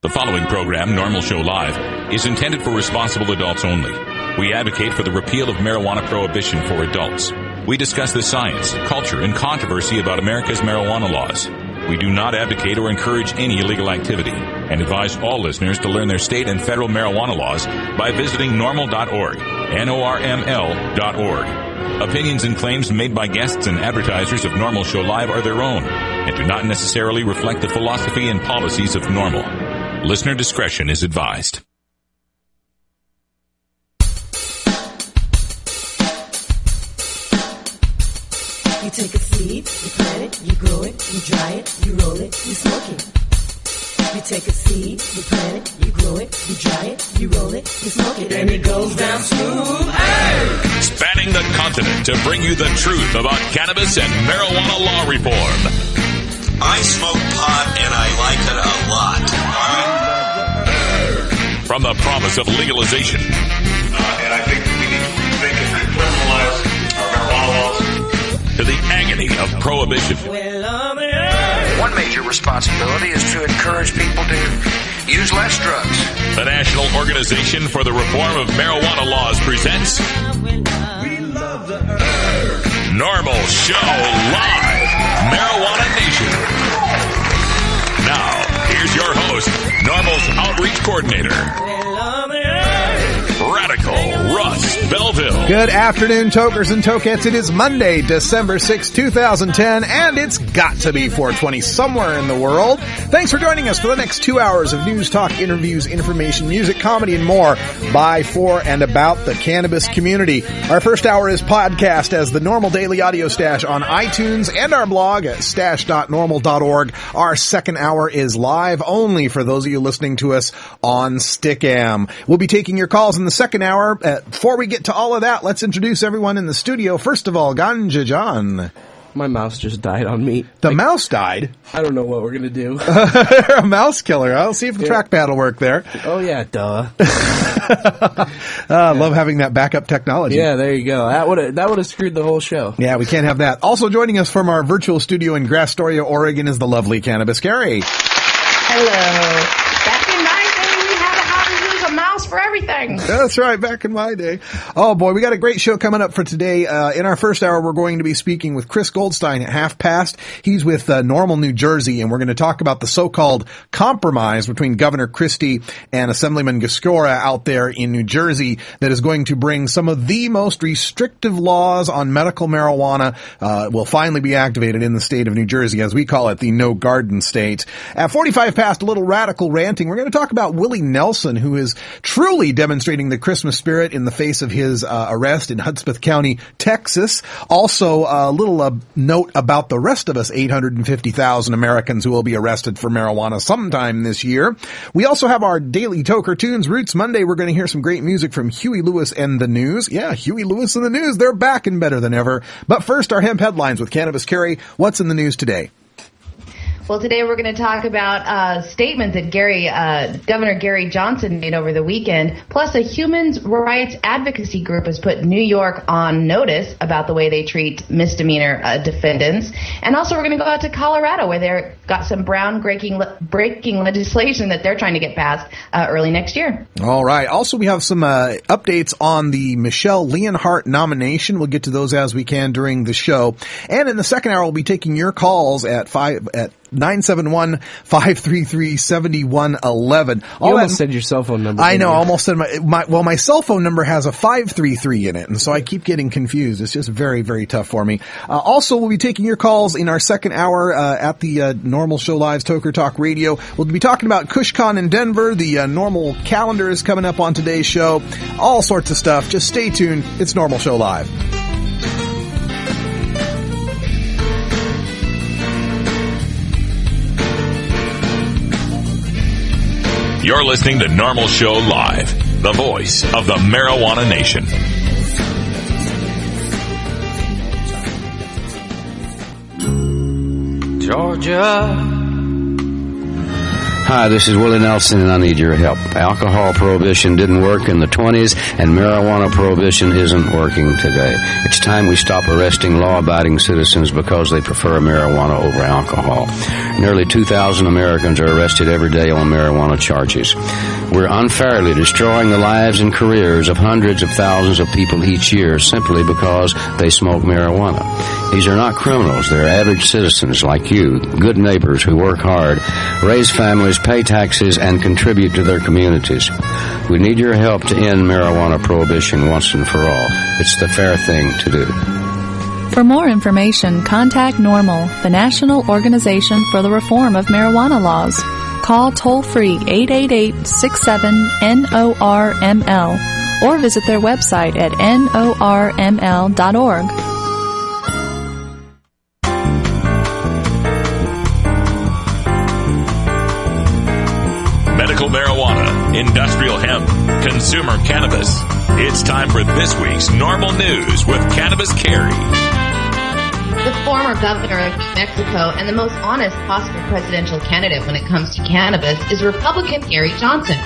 The following program, NORML Show Live, is intended for responsible adults only. We advocate for the repeal of marijuana prohibition for adults. We discuss the science, culture, and controversy about America's marijuana laws. We do not advocate or encourage any illegal activity and advise all listeners to learn their state and federal marijuana laws by visiting norml.org, NORML.org. Opinions and claims made by guests and advertisers of NORML Show Live are their own and do not necessarily reflect the philosophy and policies of NORML. Listener discretion is advised. You take a seed, you plant it, you grow it, you dry it, you roll it, you smoke it. You take a seed, you plant it, you grow it, you dry it, you roll it, you smoke it, and it goes down smooth. Hey! Spanning the continent to bring you the truth about cannabis and marijuana law reform. I smoke pot and I like it a lot. From the promise of legalization. And I think we need to rethink and decriminalize our marijuana laws. To the agony of prohibition. One major responsibility is to encourage people to use less drugs. The National Organization for the Reform of Marijuana Laws presents NORML Show Live, Marijuana Nation. Now, here's your host, NORML's Outreach Coordinator, Radical Russ Belville. Good afternoon, tokers and tokettes. It is Monday, December 6, 2010, and it's got to be 420 somewhere in the world. Thanks for joining us for the next 2 hours of news, talk, interviews, information, music, comedy, and more by, for, and about the cannabis community. Our first hour is podcast as the NORML Daily Audio Stash on iTunes and our blog at stash.norml.org. Our second hour is live only for those of you listening to us on Stickam. We'll be taking your calls in the second hour. Before we get to all of that, let's introduce everyone in the studio. First of all, Ganja John. My mouse just died on me. The mouse died? I don't know what we're going to do. A mouse killer. I'll see if the trackpad will work there. Oh, yeah, duh. Love having that backup technology. Yeah, there you go. That would have screwed the whole show. Yeah, we can't have that. Also joining us from our virtual studio in Astoria, Oregon is the lovely Cannabis Carrie. Hello. Back in my day, we had to use a mouse for everything. That's right, back in my day. Oh boy, we got a great show coming up for today. In our first hour, we're going to be speaking with Chris Goldstein at Half Past. He's with NORML New Jersey, and we're going to talk about the so-called compromise between Governor Christie and Assemblyman Goscora out there in New Jersey that is going to bring some of the most restrictive laws on medical marijuana will finally be activated in the state of New Jersey, as we call it, the no garden state. At 45 past, a little radical ranting, we're going to talk about Willie Nelson, who is truly demonstrating the Christmas spirit in the face of his arrest in Hudspeth County, Texas. Also, a little note about the rest of us 850,000 Americans who will be arrested for marijuana sometime this year. We also have our daily Toker Tunes Roots Monday. We're going to hear some great music from Huey Lewis and the News. Yeah, Huey Lewis and the News. They're back and better than ever. But first, our hemp headlines with Cannabis Carrie. What's in the news today? Well, today we're going to talk about a statement that Governor Gary Johnson made over the weekend. Plus, a human rights advocacy group has put New York on notice about the way they treat misdemeanor defendants. And also, we're going to go out to Colorado, where they've got some groundbreaking legislation that they're trying to get passed early next year. All right. Also, we have some updates on the Michelle Leonhardt nomination. We'll get to those as we can during the show. And in the second hour, we'll be taking your calls at 971-533-7111. You almost said your cell phone number. I know, I almost said my cell phone number has a 533 in it, and so I keep getting confused. It's just very, very tough for me. Also, we'll be taking your calls in our second hour at the NORML Show Live's Toker Talk Radio. We'll be talking about KushCon in Denver. The NORML calendar is coming up on today's show. All sorts of stuff. Just stay tuned. It's NORML Show Live. You're listening to NORML Show Live, the voice of the marijuana nation. Georgia, Hi, this is Willie Nelson, and I need your help. Alcohol prohibition didn't work in the 20s, and marijuana prohibition isn't working today. It's time we stop arresting law-abiding citizens because they prefer marijuana over alcohol. Nearly 2,000 Americans are arrested every day on marijuana charges. We're unfairly destroying the lives and careers of hundreds of thousands of people each year simply because they smoke marijuana. These are not criminals. They're average citizens like you, good neighbors who work hard, raise families, pay taxes, and contribute to their communities. We need your help to end marijuana prohibition once and for all. It's the fair thing to do. For more information, contact NORML, the National Organization for the Reform of Marijuana Laws. Call toll-free 888-67-NORML or visit their website at norml.org. Medical marijuana, industrial hemp, consumer cannabis. It's time for this week's Normal News with Cannabis Carrie. The former governor of New Mexico and the most honest possible presidential candidate when it comes to cannabis is Republican Gary Johnson.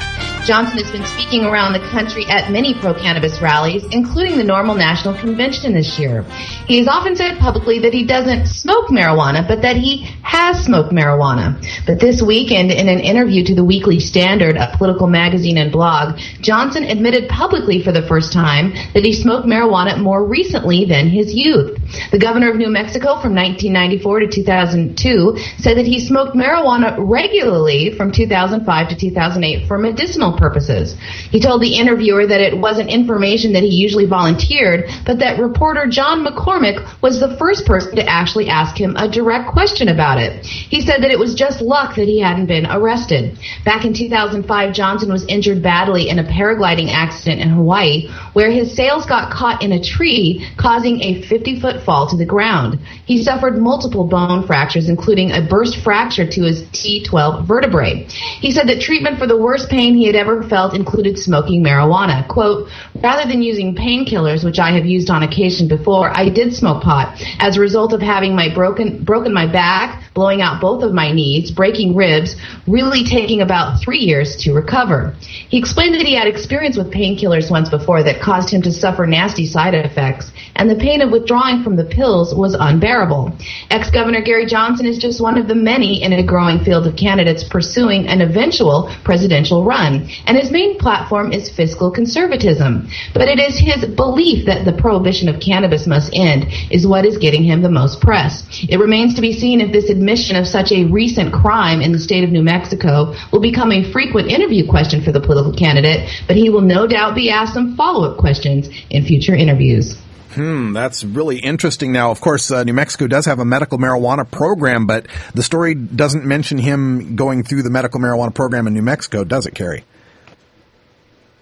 Johnson has been speaking around the country at many pro-cannabis rallies, including the NORML National Convention this year. He has often said publicly that he doesn't smoke marijuana, but that he has smoked marijuana. But this weekend, in an interview to the Weekly Standard, a political magazine and blog, Johnson admitted publicly for the first time that he smoked marijuana more recently than his youth. The governor of New Mexico from 1994 to 2002 said that he smoked marijuana regularly from 2005 to 2008 for medicinal purposes. He told the interviewer that it wasn't information that he usually volunteered, but that reporter John McCormick was the first person to actually ask him a direct question about it. He said that it was just luck that he hadn't been arrested. Back in 2005, Johnson was injured badly in a paragliding accident in Hawaii, where his sails got caught in a tree, causing a 50-foot fall to the ground. He suffered multiple bone fractures, including a burst fracture to his T12 vertebrae. He said that treatment for the worst pain he had ever felt included smoking marijuana. Quote, rather than using painkillers, which I have used on occasion before, I did smoke pot as a result of having my broken my back, blowing out both of my knees, breaking ribs, really taking about 3 years to recover. He explained that he had experience with painkillers once before that caused him to suffer nasty side effects, and the pain of withdrawing from the pills was unbearable. Ex-Governor Gary Johnson is just one of the many in a growing field of candidates pursuing an eventual presidential run, and his main platform is fiscal conservatism. But it is his belief that the prohibition of cannabis must end is what is getting him the most press. It remains to be seen if this admission of such a recent crime in the state of New Mexico will become a frequent interview question for the political candidate, but he will no doubt be asked some follow-up questions in future interviews. That's really interesting. Now, of course, New Mexico does have a medical marijuana program, but the story doesn't mention him going through the medical marijuana program in New Mexico, does it, Carrie?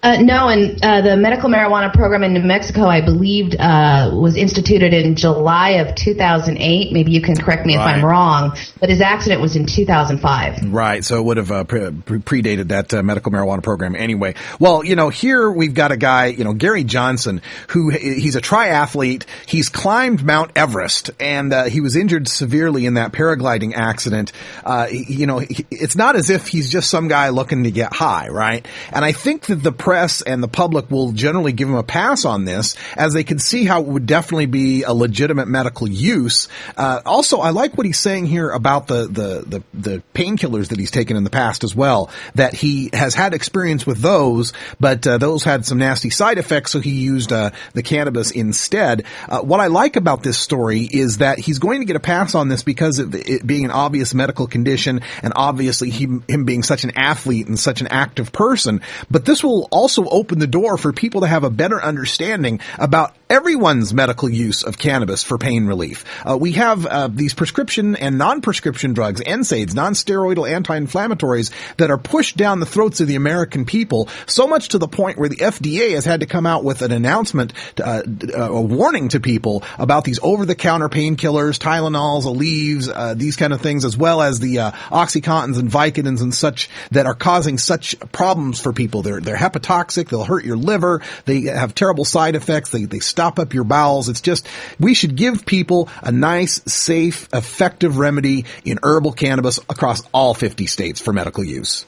No, and the medical marijuana program in New Mexico, I believed, was instituted in July of 2008. Maybe you can correct me if I'm wrong, but his accident was in 2005. Right, so it would have predated that medical marijuana program anyway. Well, here we've got a guy, Gary Johnson, who he's a triathlete. He's climbed Mount Everest, and he was injured severely in that paragliding accident. It's not as if he's just some guy looking to get high, right? And I think that the press and the public will generally give him a pass on this, as they can see how it would definitely be a legitimate medical use. Also, I like what he's saying here about the painkillers that he's taken in the past as well, that he has had experience with those, but those had some nasty side effects, so he used the cannabis instead. What I like about this story is that he's going to get a pass on this because of it being an obvious medical condition, and obviously him being such an athlete and such an active person. But this will also open the door for people to have a better understanding about everyone's medical use of cannabis for pain relief. We have these prescription and non-prescription drugs, NSAIDs, non-steroidal anti-inflammatories, that are pushed down the throats of the American people, so much to the point where the FDA has had to come out with an announcement, a warning to people about these over-the-counter painkillers, Tylenols, Aleve, these kind of things, as well as the Oxycontins and Vicodins and such that are causing such problems for people. Their hepatitis toxic. They'll hurt your liver. They have terrible side effects. They stop up your bowels. It's just, we should give people a nice, safe, effective remedy in herbal cannabis across all 50 states for medical use.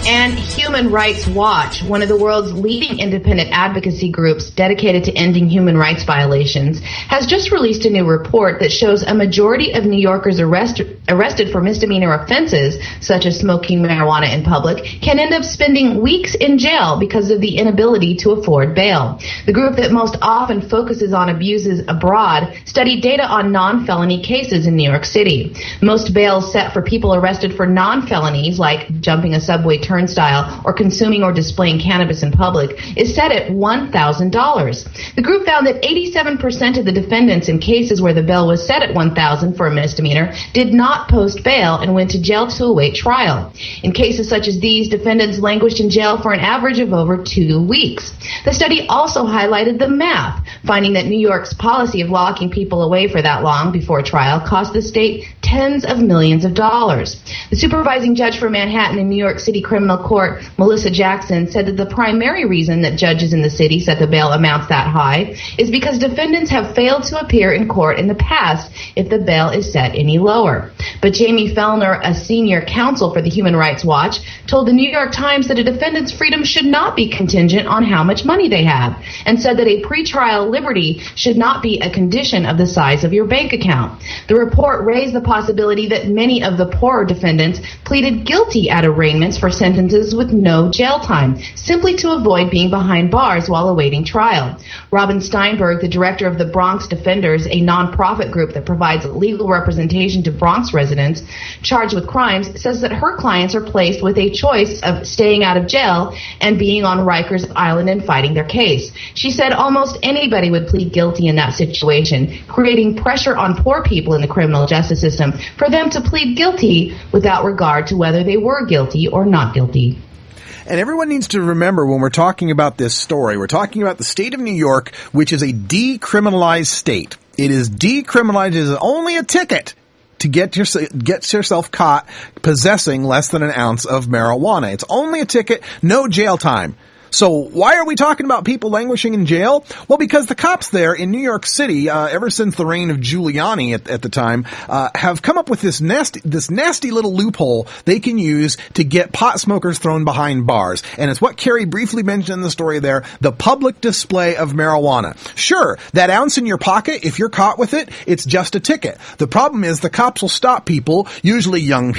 And Human Rights Watch, one of the world's leading independent advocacy groups dedicated to ending human rights violations, has just released a new report that shows a majority of New Yorkers arrested for misdemeanor offenses, such as smoking marijuana in public, can end up spending weeks in jail because of the inability to afford bail. The group that most often focuses on abuses abroad studied data on non-felony cases in New York City. Most bails set for people arrested for non-felonies, like jumping a subway turnstile or consuming or displaying cannabis in public, is set at $1,000. The group found that 87% of the defendants in cases where the bail was set at $1,000 for a misdemeanor did not post bail and went to jail to await trial. In cases such as these, defendants languished in jail for an average of over 2 weeks. The study also highlighted the math, finding that New York's policy of locking people away for that long before trial cost the state tens of millions of dollars. The supervising judge for Manhattan and New York City Criminal Court, Melissa Jackson, said that the primary reason that judges in the city set the bail amounts that high is because defendants have failed to appear in court in the past if the bail is set any lower. But Jamie Fellner, a senior counsel for the Human Rights Watch, told the New York Times that a defendant's freedom should not be contingent on how much money they have, and said that a pretrial liberty should not be a condition of the size of your bank account. The report raised the possibility that many of the poorer defendants pleaded guilty at arraignments for sentences with no jail time, simply to avoid being behind bars while awaiting trial. Robin Steinberg, the director of the Bronx Defenders, a nonprofit group that provides legal representation to Bronx residents charged with crimes, says that her clients are placed with a choice of staying out of jail and being on Rikers Island and fighting their case. She said almost anybody would plead guilty in that situation, creating pressure on poor people in the criminal justice system for them to plead guilty without regard to whether they were guilty or not guilty. And everyone needs to remember when we're talking about this story, we're talking about the state of New York, which is a decriminalized state. It is decriminalized. It is only a ticket to get yourself caught possessing less than an ounce of marijuana. It's only a ticket, no jail time. So why are we talking about people languishing in jail? Well, because the cops there in New York City, ever since the reign of Giuliani at the time, have come up with this nasty little loophole they can use to get pot smokers thrown behind bars. And it's what Carrie briefly mentioned in the story there, the public display of marijuana. Sure, that ounce in your pocket, if you're caught with it, it's just a ticket. The problem is the cops will stop people, usually young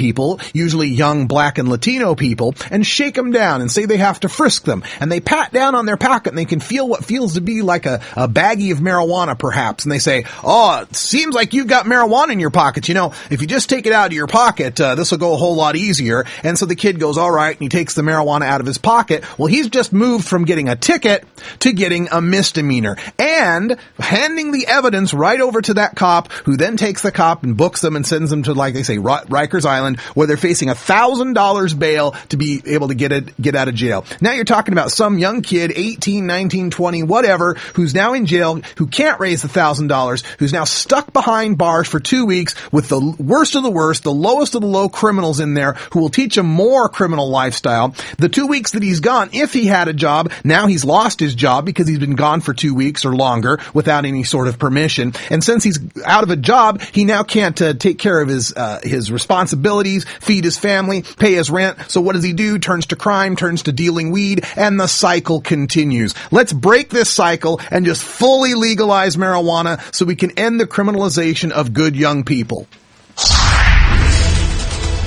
Black and Latino people, and shake them down and say they have to frisk them. And they pat down on their pocket and they can feel what feels to be like a baggie of marijuana perhaps. And they say, oh, it seems like you've got marijuana in your pocket. You know, if you just take it out of your pocket, this will go a whole lot easier. And so the kid goes, all right, and he takes the marijuana out of his pocket. Well, he's just moved from getting a ticket to getting a misdemeanor and handing the evidence right over to that cop, who then takes the cop and books them and sends them to, like they say, Rikers Island, where they're facing $1,000 bail to be able to get out of jail. Now you're talking about some young kid, 18, 19, 20, whatever, who's now in jail, who can't raise the $1,000, who's now stuck behind bars for 2 weeks with the worst of the worst, the lowest of the low criminals in there who will teach him more criminal lifestyle. The 2 weeks that he's gone, if he had a job, now he's lost his job because he's been gone for 2 weeks or longer without any sort of permission. And since he's out of a job, he now can't take care of his responsibilities, feed his family, pay his rent. So what does he do? Turns to crime, turns to dealing weed, and the cycle continues. Let's break this cycle and just fully legalize marijuana so we can end the criminalization of good young people.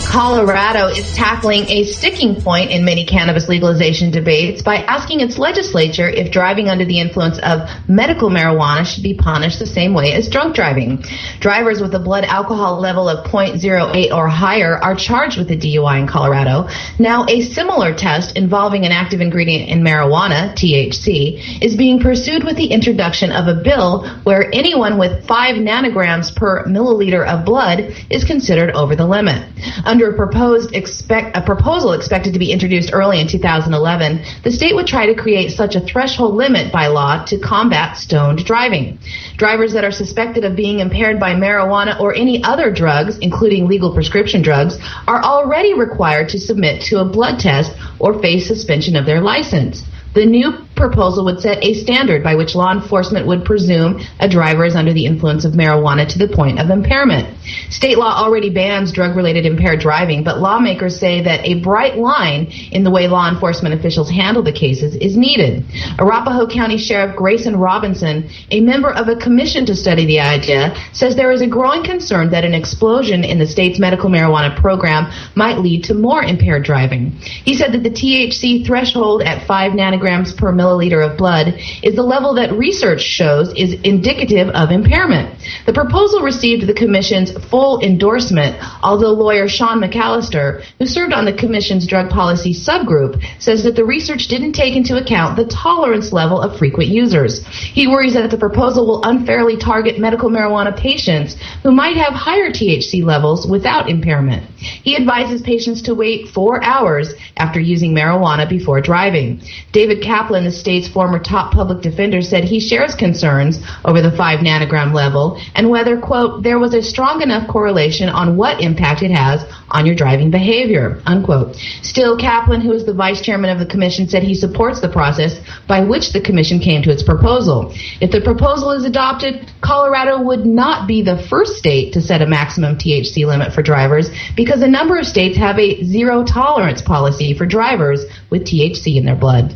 Colorado is tackling a sticking point in many cannabis legalization debates by asking its legislature if driving under the influence of medical marijuana should be punished the same way as drunk driving. Drivers with a blood alcohol level of 0.08 or higher are charged with a DUI in Colorado. Now, a similar test involving an active ingredient in marijuana, THC, is being pursued with the introduction of a bill where anyone with 5 nanograms per milliliter of blood is considered over the limit. Under Through a proposal expected to be introduced early in 2011, the state would try to create such a threshold limit by law to combat stoned driving. Drivers that are suspected of being impaired by marijuana or any other drugs, including legal prescription drugs, are already required to submit to a blood test or face suspension of their license. The new proposal would set a standard by which law enforcement would presume a driver is under the influence of marijuana to the point of impairment. State law already bans drug-related impaired driving, but lawmakers say that a bright line in the way law enforcement officials handle the cases is needed. Arapahoe County Sheriff Grayson Robinson, a member of a commission to study the idea, says there is a growing concern that an explosion in the state's medical marijuana program might lead to more impaired driving. He said that the THC threshold at 5 nanograms per milliliter of blood is the level that research shows is indicative of impairment. The proposal received the commission's full endorsement, although lawyer Sean McAllister, who served on the commission's drug policy subgroup, says that the research didn't take into account the tolerance level of frequent users. He worries that the proposal will unfairly target medical marijuana patients who might have higher THC levels without impairment. He advises patients to wait 4 hours after using marijuana before driving. David Kaplan, the state's former top public defender, said he shares concerns over the 5 nanogram level and whether, quote, there was a strong enough correlation on what impact it has on your driving behavior, unquote. Still, Kaplan, who is the vice chairman of the commission, said he supports the process by which the commission came to its proposal. If the proposal is adopted, Colorado would not be the first state to set a maximum THC limit for drivers because a number of states have a zero tolerance policy for drivers with THC in their blood.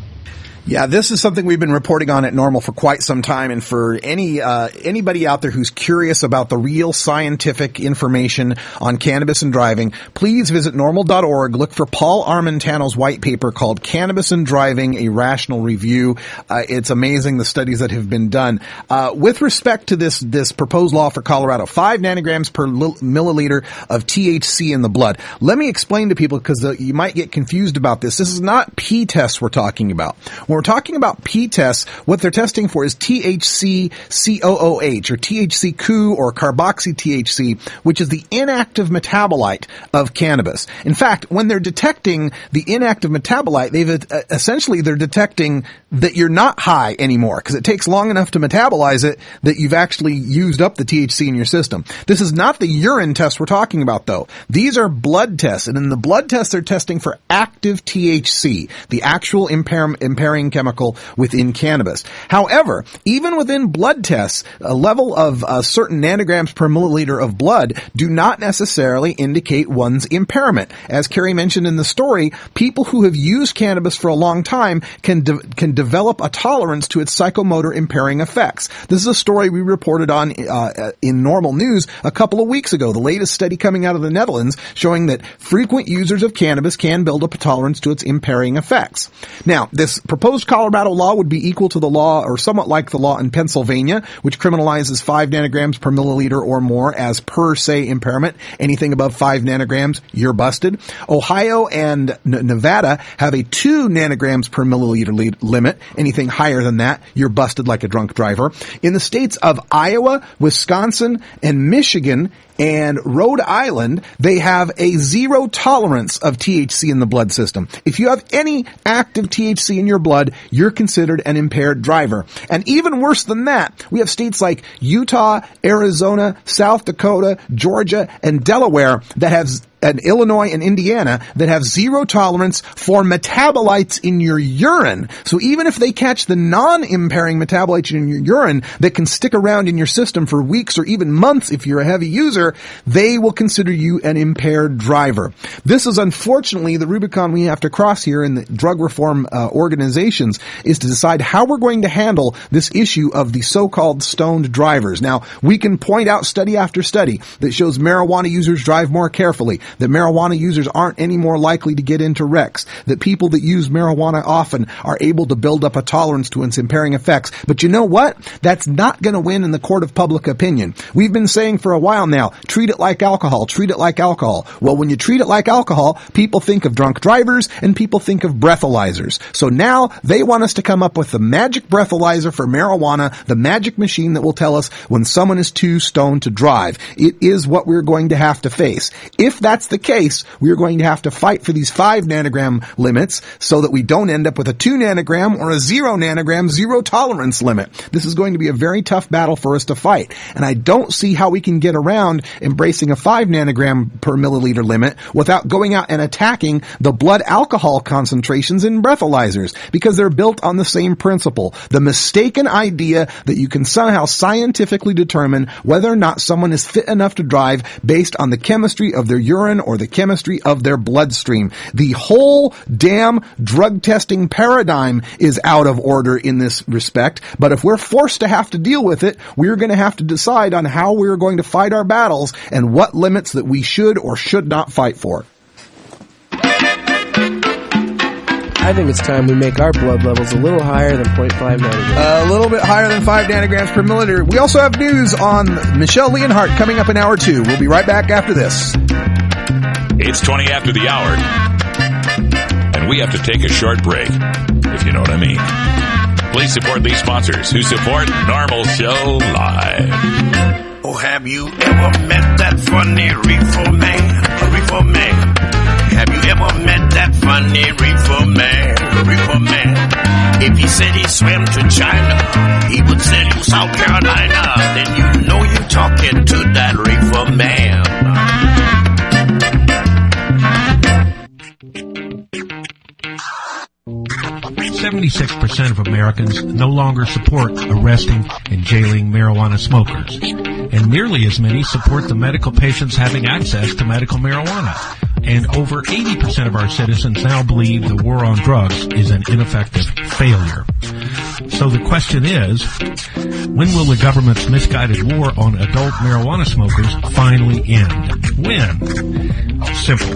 Yeah, this is something we've been reporting on at NORML for quite some time, and for anybody out there who's curious about the real scientific information on cannabis and driving, please visit NORML.org. Look for Paul Armentano's white paper called Cannabis and Driving, a Rational Review. It's amazing the studies that have been done. With respect to this proposed law for Colorado, 5 nanograms per milliliter of THC in the blood. Let me explain to people, because you might get confused about this. This is not P tests we're talking about. When we're talking about P tests, what they're testing for is THC-COOH, or THC-COO, or carboxy-THC, which is the inactive metabolite of cannabis. In fact, when they're detecting the inactive metabolite, they're detecting that you're not high anymore, because it takes long enough to metabolize it that you've actually used up the THC in your system. This is not the urine test we're talking about, though. These are blood tests, and in the blood tests, they're testing for active THC, the actual impairing chemical within cannabis. However, even within blood tests, a level of certain nanograms per milliliter of blood do not necessarily indicate one's impairment. As Carrie mentioned in the story, people who have used cannabis for a long time can develop a tolerance to its psychomotor impairing effects. This is a story we reported on in NORML News a couple of weeks ago. The latest study coming out of the Netherlands showing that frequent users of cannabis can build up a tolerance to its impairing effects. Now, this proposed Colorado law would be equal to the law, or somewhat like the law in Pennsylvania, which criminalizes 5 nanograms per milliliter or more as per se impairment. Anything above 5 nanograms, you're busted. Ohio and Nevada have a 2 nanograms per milliliter limit. Anything higher than that, you're busted like a drunk driver. In the states of Iowa, Wisconsin, and Michigan, and Rhode Island, they have a zero tolerance of THC in the blood system. If you have any active THC in your blood, you're considered an impaired driver. And even worse than that, we have states like Utah, Arizona, South Dakota, Georgia, and Delaware that have and Illinois and Indiana that have zero tolerance for metabolites in your urine. So even if they catch the non-impairing metabolites in your urine that can stick around in your system for weeks or even months if you're a heavy user, they will consider you an impaired driver. This is unfortunately the Rubicon we have to cross here in the drug reform organizations, is to decide how we're going to handle this issue of the so-called stoned drivers. Now, we can point out study after study that shows marijuana users drive more carefully, that marijuana users aren't any more likely to get into wrecks, that people that use marijuana often are able to build up a tolerance to its impairing effects. But you know what? That's not going to win in the court of public opinion. We've been saying for a while now, treat it like alcohol, treat it like alcohol. Well, when you treat it like alcohol, people think of drunk drivers and people think of breathalyzers. So now they want us to come up with the magic breathalyzer for marijuana, the magic machine that will tell us when someone is too stoned to drive. It is what we're going to have to face. If that's that's the case, we are going to have to fight for these 5 nanogram limits so that we don't end up with a 2 nanogram or a 0 nanogram zero tolerance limit. This is going to be a very tough battle for us to fight. And I don't see how we can get around embracing a 5 nanogram per milliliter limit without going out and attacking the blood alcohol concentrations in breathalyzers, because they're built on the same principle. The mistaken idea that you can somehow scientifically determine whether or not someone is fit enough to drive based on the chemistry of their urine or the chemistry of their bloodstream. The whole damn drug testing paradigm is out of order in this respect, but if we're forced to have to deal with it, we're going to have to decide on how we're going to fight our battles and what limits that we should or should not fight for. I think it's time we make our blood levels a little higher than 0.5 nanograms. A little bit higher than 5 nanograms per milliliter. We also have news on Michelle Leonhardt coming up in hour 2. We'll be right back after this. It's 20 after the hour, and we have to take a short break, if you know what I mean. Please support these sponsors who support NORML Show Live. Oh, have you ever met that funny reefer man? A reefer man. Have you ever met that funny reefer man? A reefer man. If he said he swam to China, he would sell you South Carolina. Then you know you're talking to that reefer man. 76% of Americans no longer support arresting and jailing marijuana smokers, and nearly as many support the medical patients having access to medical marijuana. And over 80% of our citizens now believe the war on drugs is an ineffective failure. So the question is, when will the government's misguided war on adult marijuana smokers finally end? When? Simple.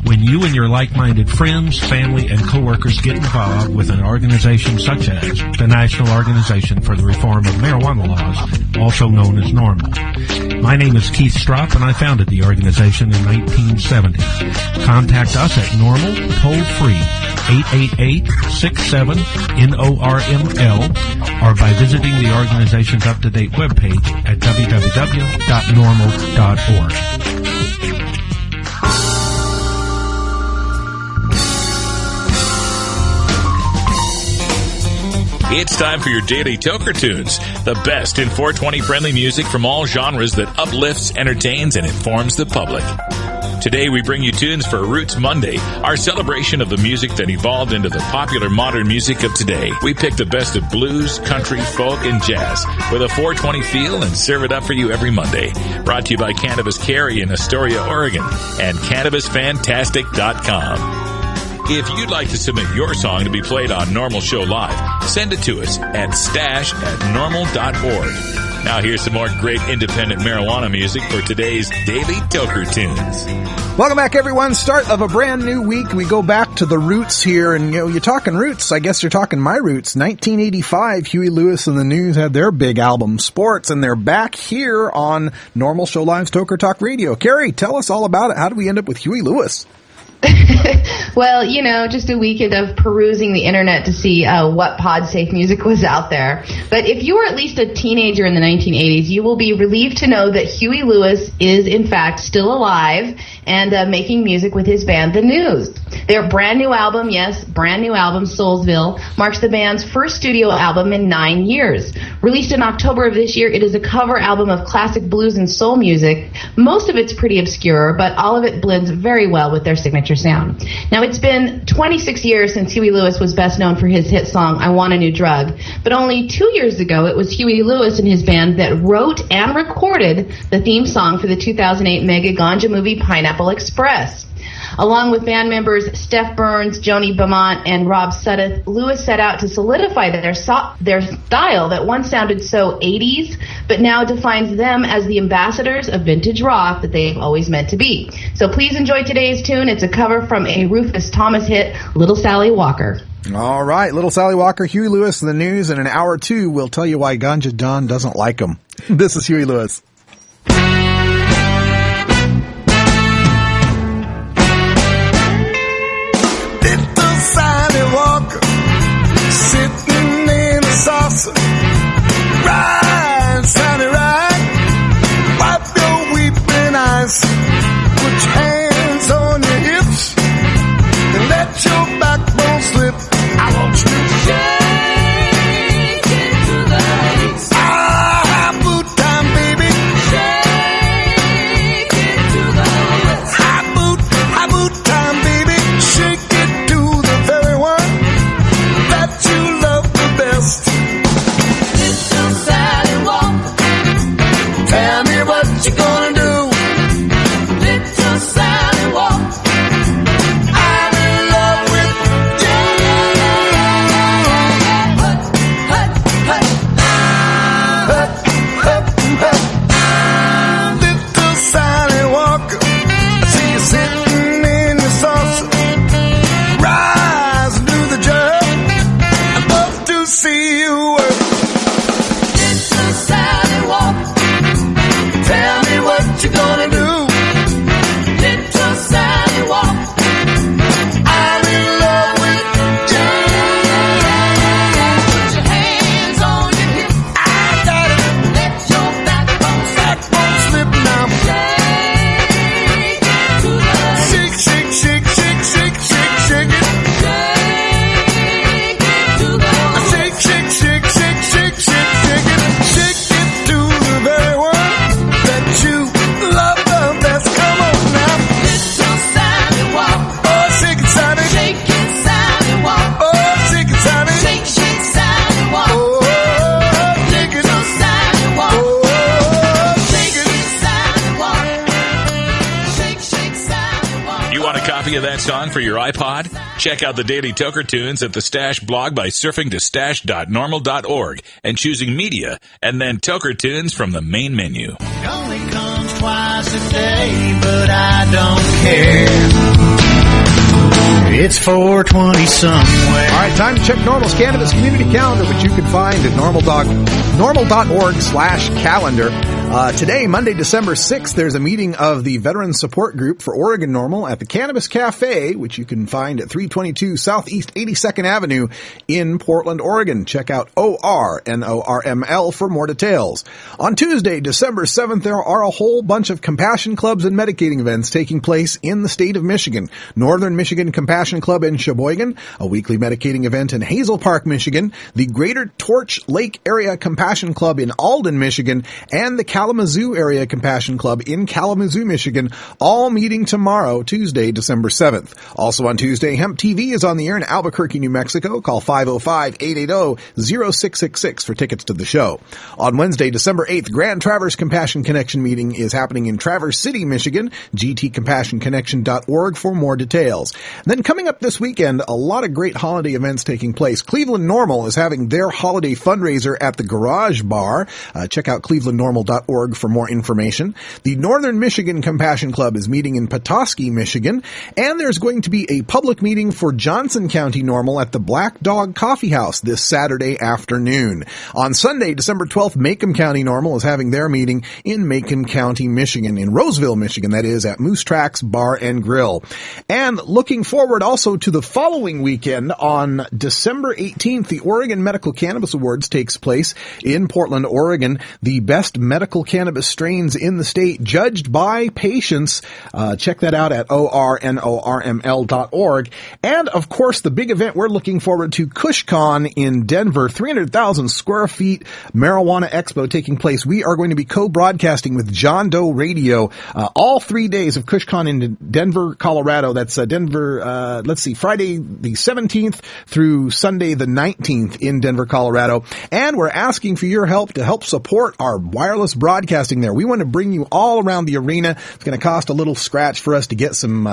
When you and your like-minded friends, family, and coworkers get involved with an organization such as the National Organization for the Reform of Marijuana Laws, also known as NORML. My name is Keith Stropp, and I founded the organization in 1970. Contact us at NORML, toll-free, 888-67-NORML, or by visiting the organization's up-to-date webpage at www.norml.org. It's time for your daily Toker Tunes, the best in 420 friendly music from all genres that uplifts, entertains, and informs the public. Today we bring you tunes for Roots Monday, our celebration of the music that evolved into the popular modern music of today. We pick the best of blues, country, folk, and jazz with a 420 feel and serve it up for you every Monday. Brought to you by Cannabis Carry in Astoria, Oregon, and CannabisFantastic.com. If you'd like to submit your song to be played on NORML Show Live, send it to us at stash@norml.org. Now here's some more great independent marijuana music for today's Daily Toker Tunes. Welcome back, everyone. Start of a brand new week. We go back to the roots here, and you're talking roots. I guess you're talking my roots. 1985, Huey Lewis and the News had their big album, Sports, and they're back here on NORML Show Live's Toker Talk Radio. Carrie, tell us all about it. How did we end up with Huey Lewis? Well, just a weekend of perusing the internet to see what pod-safe music was out there. But if you were at least a teenager in the 1980s, you will be relieved to know that Huey Lewis is, in fact, still alive and making music with his band, The News. Their brand new album, Soulsville, marks the band's first studio album in 9 years. Released in October of this year, it is a cover album of classic blues and soul music. Most of it's pretty obscure, but all of it blends very well with their signature sound. Now, it's been 26 years since Huey Lewis was best known for his hit song, I Want a New Drug, but only 2 years ago it was Huey Lewis and his band that wrote and recorded the theme song for the 2008 mega ganja movie Pineapple Express. Along with band members Steph Burns, Joni Beaumont, and Rob Sudduth, Lewis set out to solidify their style that once sounded so 80s, but now defines them as the ambassadors of vintage rock that they've always meant to be. So please enjoy today's tune. It's a cover from a Rufus Thomas hit, Little Sally Walker. All right, Little Sally Walker, Huey Lewis, and the News. In an hour or two, we'll tell you why Ganja John doesn't like them. This is Huey Lewis. Sitting in a saucer, ride, Sally, ride, wipe your weeping eyes, put your hand song for your iPod? Check out the Daily Toker Tunes at the Stash blog by surfing to stash.normal.org and choosing Media, and then Toker Tunes from the main menu. It only comes twice a day, but I don't care. It's 420 somewhere. All right, time to check NORML's Cannabis Community Calendar, which you can find at normal.org/calendar. Today, Monday, December 6th, there's a meeting of the Veteran Support Group for Oregon NORML at the Cannabis Cafe, which you can find at 322 Southeast 82nd Avenue in Portland, Oregon. Check out NORML for more details. On Tuesday, December 7th, there are a whole bunch of compassion clubs and medicating events taking place in the state of Michigan. Northern Michigan Compassion Club in Sheboygan, a weekly medicating event in Hazel Park, Michigan, the Greater Torch Lake Area Compassion Club in Alden, Michigan, and the Kalamazoo Area Compassion Club in Kalamazoo, Michigan, all meeting tomorrow, Tuesday, December 7th. Also on Tuesday, Hemp TV is on the air in Albuquerque, New Mexico. Call 505-880-0666 for tickets to the show. On Wednesday, December 8th, Grand Traverse Compassion Connection meeting is happening in Traverse City, Michigan. GTCompassionConnection.org for more details. Then coming up this weekend, a lot of great holiday events taking place. Cleveland NORML is having their holiday fundraiser at the Garage Bar. Check out clevelandnormal.org for more information. The Northern Michigan Compassion Club is meeting in Petoskey, Michigan, and there's going to be a public meeting for Johnson County NORML at the Black Dog Coffee House this Saturday afternoon. On Sunday, December 12th, Macomb County NORML is having their meeting in Macomb County, Michigan, in Roseville, Michigan, that is, at Moose Tracks Bar and Grill. And looking forward also to the following weekend, on December 18th, the Oregon Medical Cannabis Awards takes place in Portland, Oregon. The best medical cannabis strains in the state, judged by patients. Check that out at ornorml.org. And, of course, the big event we're looking forward to, KushCon in Denver, 300,000 square feet marijuana expo taking place. We are going to be co-broadcasting with John Doe Radio all 3 days of KushCon in Denver, Colorado. That's Denver, Friday the 17th through Sunday the 19th in Denver, Colorado. And we're asking for your help to help support our wireless broadcasting there. We want to bring you all around the arena. It's going to cost a little scratch for us to get some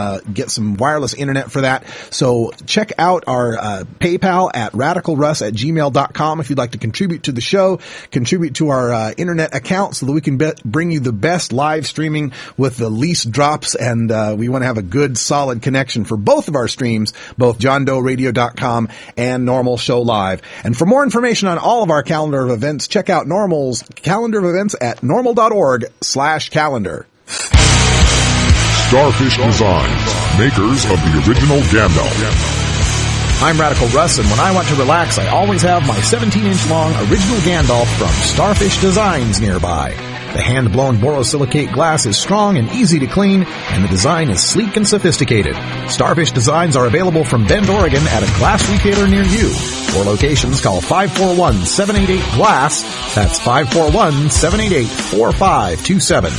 wireless internet for that. So check out our PayPal at radicalruss@gmail.com if you'd like to contribute to the show, contribute to our internet account so that we can bring you the best live streaming with the least drops, and we want to have a good, solid connection for both of our streams, both johndoeradio.com and NORML Show Live. And for more information on all of our calendar of events, check out NORML's calendar of events at normal.org/calendar. Starfish Designs, makers of the original Gandalf. I'm Radical Russ, and when I want to relax, I always have my 17-inch long original Gandalf from Starfish Designs nearby. The hand-blown borosilicate glass is strong and easy to clean, and the design is sleek and sophisticated. Starfish Designs are available from Bend, Oregon at a glass retailer near you. For locations, call 541-788-GLASS. That's 541-788-4527.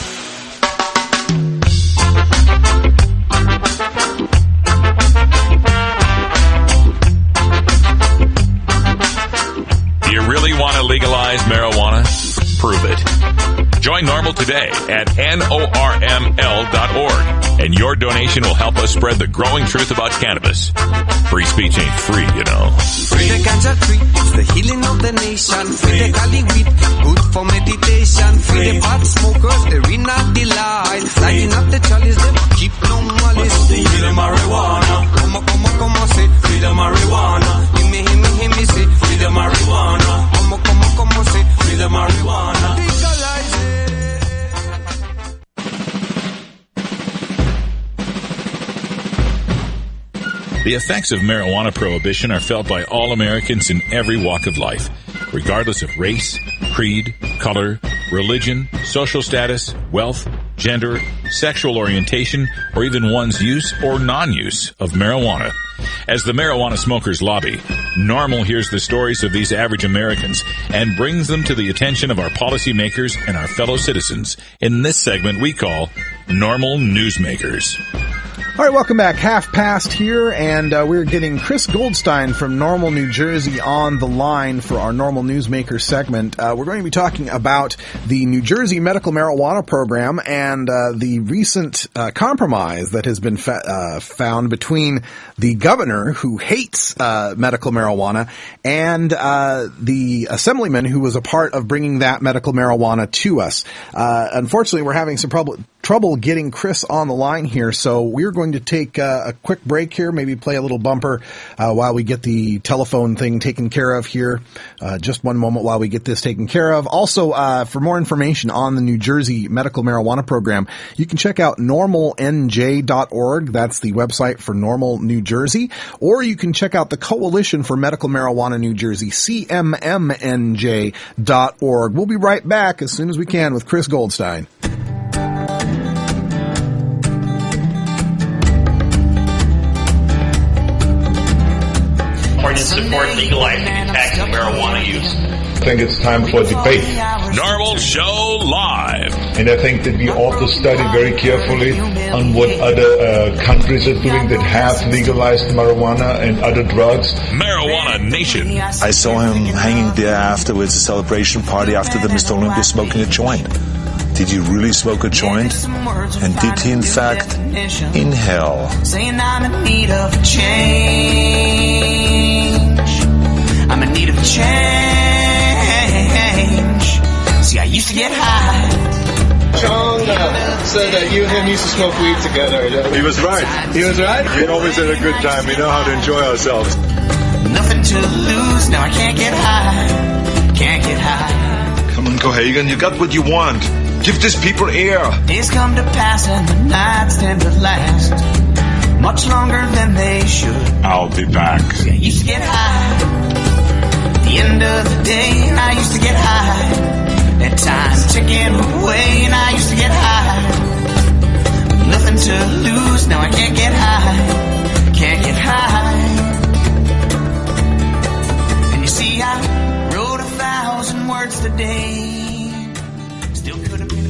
Do you really want to legalize marijuana? Prove it. Join NORML today at NORML.org, and your donation will help us spread the growing truth about cannabis. Free speech ain't free, you know. Free the ganja tree, it's the healing of the nation. Free the Cali weed, good for meditation. Free the pot smokers, they read not the lie. Lighting up the chalice, they keep no malice. Free the marijuana, come on, say. Free the marijuana, hear me, say. Free the marijuana, come on, say. Free the marijuana, legalize it. The effects of marijuana prohibition are felt by all Americans in every walk of life, regardless of race, creed, color, religion, social status, wealth, gender, sexual orientation, or even one's use or non-use of marijuana. As the Marijuana Smokers Lobby, NORML hears the stories of these average Americans and brings them to the attention of our policymakers and our fellow citizens in this segment we call NORML Newsmakers. All right, welcome back. Half past here, and we're getting Chris Goldstein from Normal, New Jersey on the line for our Normal Newsmaker segment. We're going to be talking about the New Jersey medical marijuana program and the recent compromise that has been found between the governor, who hates medical marijuana, and the assemblyman who was a part of bringing that medical marijuana to us. Unfortunately, we're having some trouble getting Chris on the line here, so we're going to take a quick break here, maybe play a little bumper while we get the telephone thing taken care of here. Just one moment while we get this taken care of. Also, for more information on the New Jersey medical marijuana program, you can check out normalnj.org. That's the website for Normal New Jersey. Or you can check out the Coalition for Medical Marijuana New Jersey, cmmnj.org. We'll be right back as soon as we can with Chris Goldstein. Support legalizing and taxing marijuana use. I think it's time for debate. Normal Show Live. And I think that we ought to study very carefully on what other countries are doing that have legalized marijuana and other drugs. Marijuana Nation. I saw him hanging there afterwards, a celebration party after the Mr. Olympia smoking a joint. Did he really smoke a joint? And did he in fact inhale? Saying I'm in need of a change. I'm in need of a change. See, I used to get high. Sean said that you and him used to smoke weed together. He was right. He was right? We always had a good time. We know how to enjoy ourselves. Nothing to lose. Now I can't get high. Can't get high. Come on, Cohagen, you got what you want. Give these people air. Days come to pass and the nights tend to last much longer than they should. I'll be back. See, I used to get high. At the end of the day, I used to get high. That time ticking away, and I used to get high. Nothing to lose, now I can't get high. Can't get high. And you see, I wrote 1,000 words today. Still couldn't be the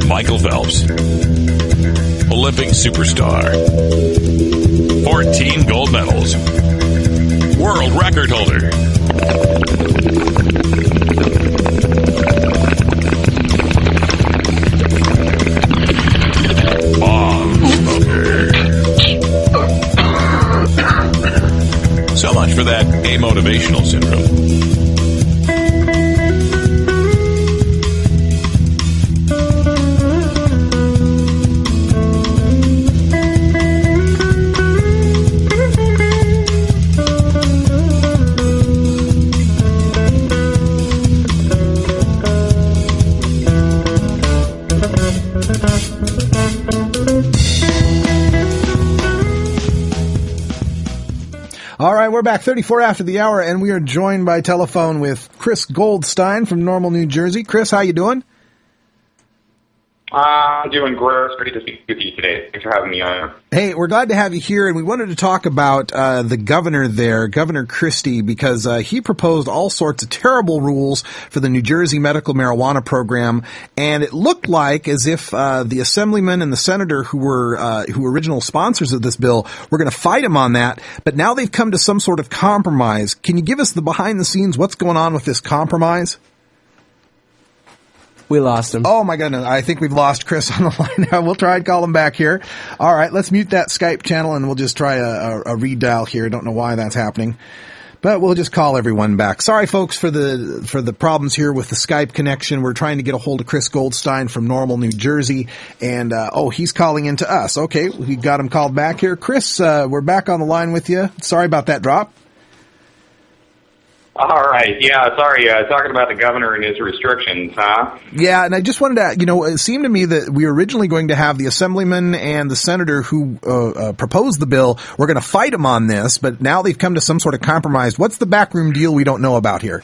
Michael Phelps, Olympic superstar, 14 gold medals, world record holder. Bomb smoker. So much for that amotivational syndrome. All right, we're back 34 after the hour, and we are joined by telephone with Chris Goldstein from Normal, New Jersey. Chris, how you doing? I'm doing great. Ready to speak with you today. Thanks for having me on. Hey, we're glad to have you here, and we wanted to talk about the governor there, Governor Christie, because he proposed all sorts of terrible rules for the New Jersey medical marijuana program, and it looked like as if the assemblyman and the senator who were original sponsors of this bill were going to fight him on that, but now they've come to some sort of compromise. Can you give us the behind the scenes? What's going on with this compromise? We lost him. Oh, my goodness. I think we've lost Chris on the line now. We'll try and call him back here. All right, let's mute that Skype channel, and we'll just try a redial here. Don't know why that's happening, but we'll just call everyone back. Sorry, folks, for the problems here with the Skype connection. We're trying to get a hold of Chris Goldstein from Normal, New Jersey, and he's calling into us. Okay, we got him called back here. Chris, we're back on the line with you. Sorry about that drop. All right. Yeah, sorry. Talking about the governor and his restrictions, huh? Yeah, and I just wanted to, it seemed to me that we were originally going to have the assemblyman and the senator who proposed the bill were going to fight him on this, but now they've come to some sort of compromise. What's the backroom deal we don't know about here?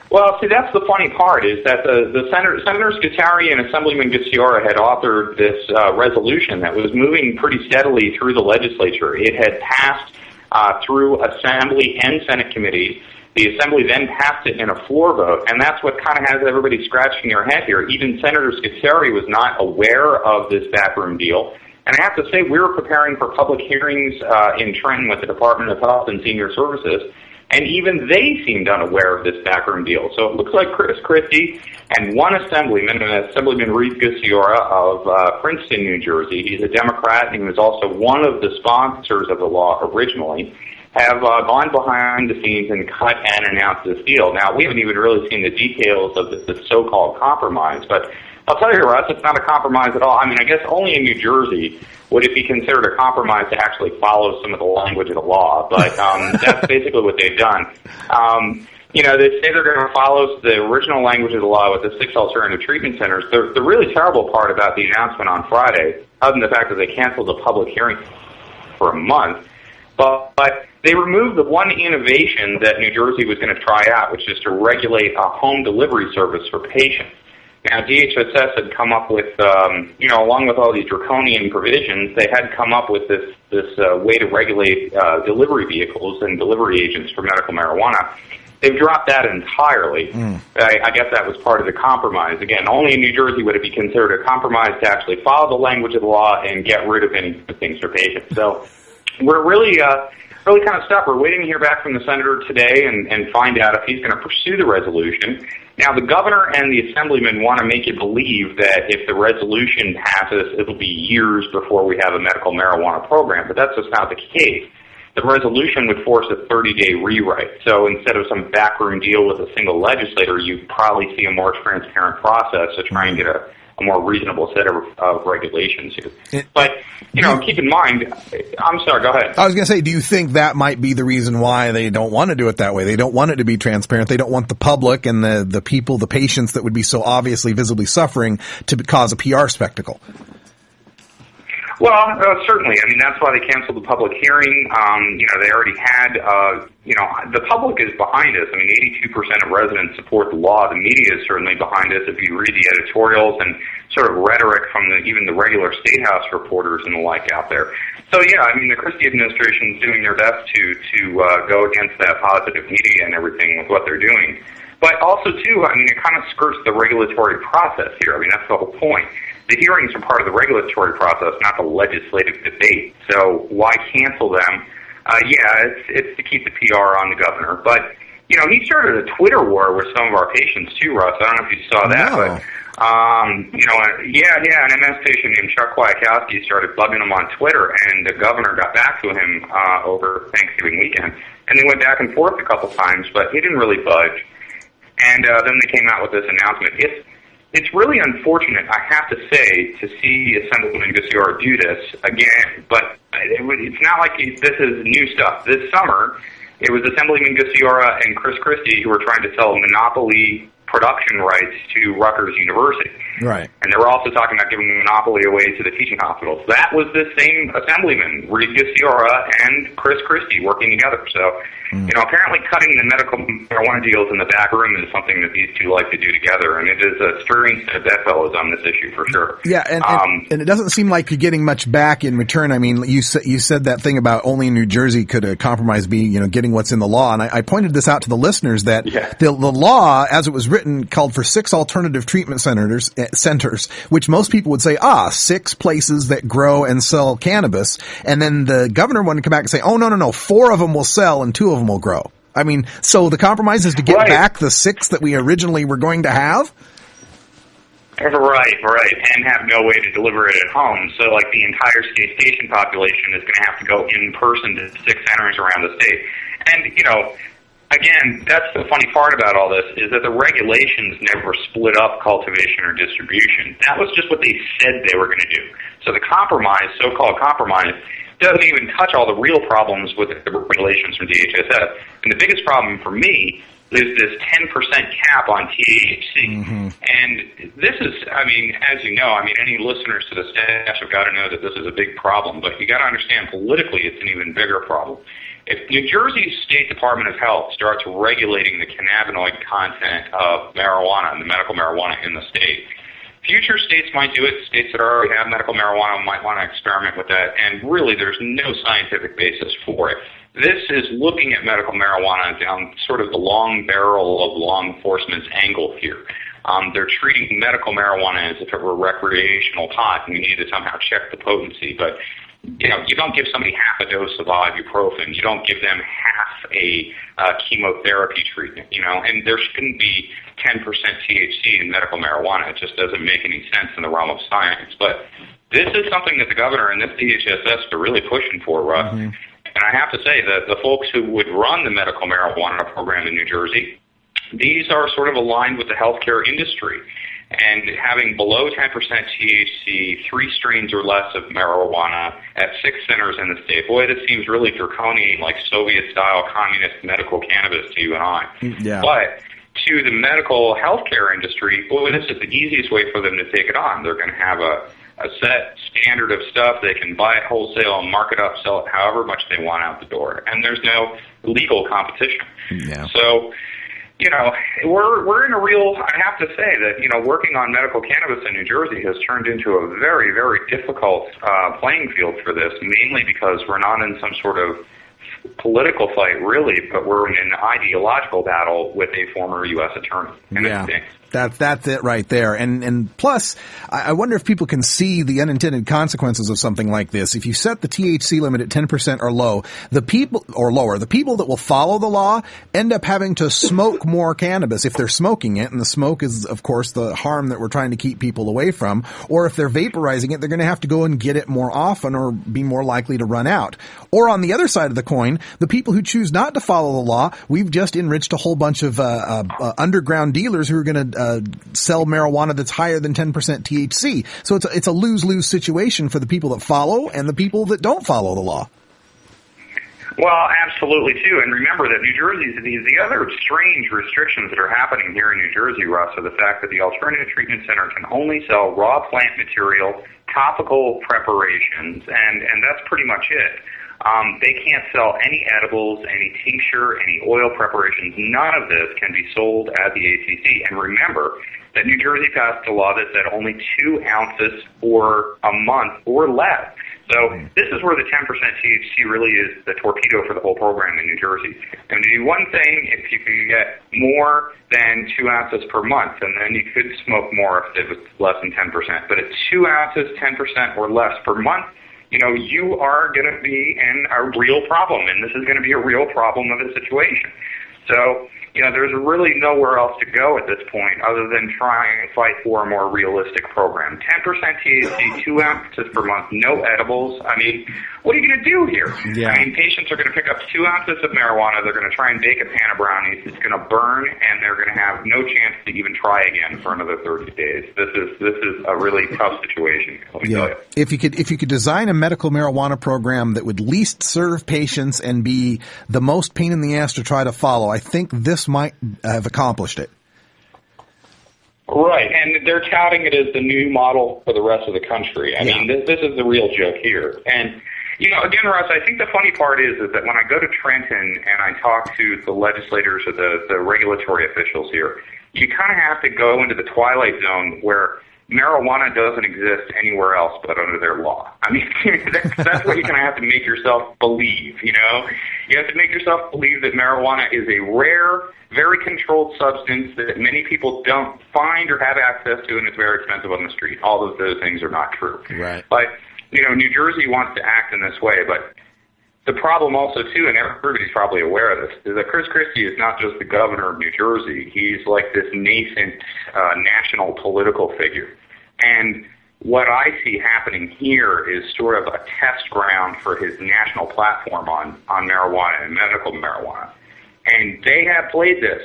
Well, see, that's the funny part, is that the Senator Scutari and Assemblyman Gutierrez had authored this resolution that was moving pretty steadily through the legislature. It had passed through Assembly and Senate committees. The Assembly then passed it in a floor vote, and that's what kind of has everybody scratching their head here. Even Senator Scuteri was not aware of this backroom deal. And I have to say, we were preparing for public hearings in Trenton with the Department of Health and Senior Services, and even they seemed unaware of this backroom deal. So it looks like Chris Christie and one Assemblyman, Assemblyman Reed Gusciora of Princeton, New Jersey, he's a Democrat and he was also one of the sponsors of the law originally, have gone behind the scenes and cut and announced this deal. Now, we haven't even really seen the details of the so-called compromise, but I'll tell you, Russ, it's not a compromise at all. I mean, I guess only in New Jersey would it be considered a compromise to actually follow some of the language of the law, but that's basically what they've done. You know, they say they're going to follow the original language of the law with the 6 alternative treatment centers. The really terrible part about the announcement on Friday, other than the fact that they canceled the public hearing for a month, but they removed the one innovation that New Jersey was going to try out, which is to regulate a home delivery service for patients. Now, DHSS had come up with, you know, along with all these draconian provisions, they had come up with this way to regulate delivery vehicles and delivery agents for medical marijuana. They've dropped that entirely. I guess that was part of the compromise. Again, only in New Jersey would it be considered a compromise to actually follow the language of the law and get rid of any things for patients. So we're really kind of stuck. We're waiting to hear back from the senator today and find out if he's going to pursue the resolution. Now, the governor and the assemblyman want to make you believe that if the resolution passes, it'll be years before we have a medical marijuana program, but that's just not the case. The resolution would force a 30-day rewrite. So instead of some backroom deal with a single legislator, you'd probably see a more transparent process to try and get a more reasonable set of regulations here. But, you know, keep in mind, I'm sorry, go ahead. I was going to say, do you think that might be the reason why they don't want to do it that way? They don't want it to be transparent. They don't want the public and the people, the patients that would be so obviously visibly suffering to cause a PR spectacle. Well, certainly. I mean, that's why they canceled the public hearing. You know, they already had, you know, the public is behind us. I mean, 82% of residents support the law. The media is certainly behind us if you read the editorials and sort of rhetoric from even the regular State House reporters and the like out there. So, yeah, I mean, the Christie administration is doing their best to go against that positive media and everything with what they're doing. But also, too, I mean, it kind of skirts the regulatory process here. I mean, that's the whole point. The hearings are part of the regulatory process, not the legislative debate. So why cancel them? Yeah, it's to keep the PR on the governor. But, you know, he started a Twitter war with some of our patients too, Russ. I don't know if you saw that, but, you know, an MS patient named Chuck Kwiatkowski started bugging him on Twitter, and the governor got back to him over Thanksgiving weekend. And they went back and forth a couple times, but he didn't really budge. And then they came out with this announcement. It's really unfortunate, I have to say, to see Assemblyman Gusciora do this again, but it's not like this is new stuff. This summer, it was Assemblyman Gusciora and Chris Christie who were trying to sell monopoly production rights to Rutgers University. Right. And they were also talking about giving the monopoly away to the teaching hospitals. That was the same Assemblyman, Reed Gusciora and Chris Christie working together. So, you know, apparently cutting the medical marijuana deals in the back room is something that these two like to do together, and it is a stirring set of bedfellows on this issue for sure. Yeah, and it doesn't seem like you're getting much back in return. I mean, you said that thing about only in New Jersey could a compromise be, you know, getting what's in the law, and I pointed this out to the listeners that the law, as it was written, called for 6 alternative treatment centers, which most people would say, 6 places that grow and sell cannabis, and then the governor wanted to come back and say, oh, no, 4 of them will sell and 2 of them will grow. I mean, so the compromise is to get back the 6 that we originally were going to have? Right, and have no way to deliver it at home. So, like, the entire station population is going to have to go in person to 6 centers around the state. And, you know, again, that's the funny part about all this, is that the regulations never split up cultivation or distribution. That was just what they said they were going to do. So the compromise, so-called compromise, doesn't even touch all the real problems with the regulations from DHSS. And the biggest problem for me is this 10% cap on THC. And this is, I mean, as you know, I mean, any listeners to the stash have got to know that this is a big problem, but you got to understand politically it's an even bigger problem. If New Jersey's State Department of Health starts regulating the cannabinoid content of marijuana and the medical marijuana in the state, Future states might do it. States that already have medical marijuana might want to experiment with that, and really there's no scientific basis for it. This is looking at medical marijuana down sort of the long barrel of law enforcement's angle here. They're treating medical marijuana as if it were recreational pot, and we need to somehow check the potency. But you don't give somebody half a dose of ibuprofen. You don't give them half a chemotherapy treatment. And there shouldn't be 10% THC in medical marijuana. It just doesn't make any sense in the realm of science. But this is something that the governor and this DHSS are really pushing for, Russ. Mm-hmm. And I have to say that the folks who would run the medical marijuana program in New Jersey, these are sort of aligned with the healthcare industry. And having below 10% THC, 3 strains or less of marijuana at 6 centers in the state, boy, this seems really draconian, like Soviet-style communist medical cannabis to you and I. Yeah. But to the medical healthcare industry, boy, this is the easiest way for them to take it on. They're going to have a set standard of stuff. They can buy it wholesale and mark it up, sell it however much they want out the door. And there's no legal competition. Yeah. So, we're in a real, I have to say that, working on medical cannabis in New Jersey has turned into a very, very difficult playing field for this, mainly because we're not in some sort of political fight, really, but we're in an ideological battle with a former U.S. attorney. And yeah. That's it right there. And plus, I wonder if people can see the unintended consequences of something like this. If you set the THC limit at 10% or lower, the people that will follow the law end up having to smoke more cannabis if they're smoking it. And the smoke is, of course, the harm that we're trying to keep people away from. Or if they're vaporizing it, they're going to have to go and get it more often or be more likely to run out. Or on the other side of the coin, the people who choose not to follow the law, we've just enriched a whole bunch of underground dealers who are going to sell marijuana that's higher than 10% THC. So it's a lose-lose situation for the people that follow and the people that don't follow the law. Well, absolutely, too. And remember that New Jersey's, the other strange restrictions that are happening here in New Jersey, Russ, are the fact that the Alternative Treatment Center can only sell raw plant material, topical preparations, and that's pretty much it. They can't sell any edibles, any tincture, any oil preparations. None of this can be sold at the ATC. And remember that New Jersey passed a law that said only 2 ounces for a month or less. So this is where the 10% THC really is the torpedo for the whole program in New Jersey. And to do one thing if you could get more than 2 ounces per month, and then you could smoke more if it was less than 10%. But at 2 ounces, 10% or less per month, you are going to be in a real problem, and this is going to be a real problem of the situation. So, there's really nowhere else to go at this point other than trying to fight for a more realistic program. 10% THC, 2 ounces per month, no edibles. I mean, what are you going to do here? Yeah. I mean, patients are going to pick up 2 ounces of marijuana. They're going to try and bake a pan of brownies. It's going to burn, and they're going to have no chance to even try again for another 30 days. This is a really tough situation. Let me tell you. If you could design a medical marijuana program that would least serve patients and be the most pain in the ass to try to follow, I think this might have accomplished it. Right, and they're touting it as the new model for the rest of the country. I mean, this is the real joke here. And, again, Russ, I think the funny part is that when I go to Trenton and I talk to the legislators or the regulatory officials here, you kind of have to go into the twilight zone where marijuana doesn't exist anywhere else but under their law. I mean, that's what you're going to have to make yourself believe, You have to make yourself believe that marijuana is a rare, very controlled substance that many people don't find or have access to, and it's very expensive on the street. All of those things are not true. Right. But, New Jersey wants to act in this way, but the problem also, too, and everybody's probably aware of this, is that Chris Christie is not just the governor of New Jersey. He's like this nascent national political figure. And what I see happening here is sort of a test ground for his national platform on marijuana and medical marijuana. And they have played this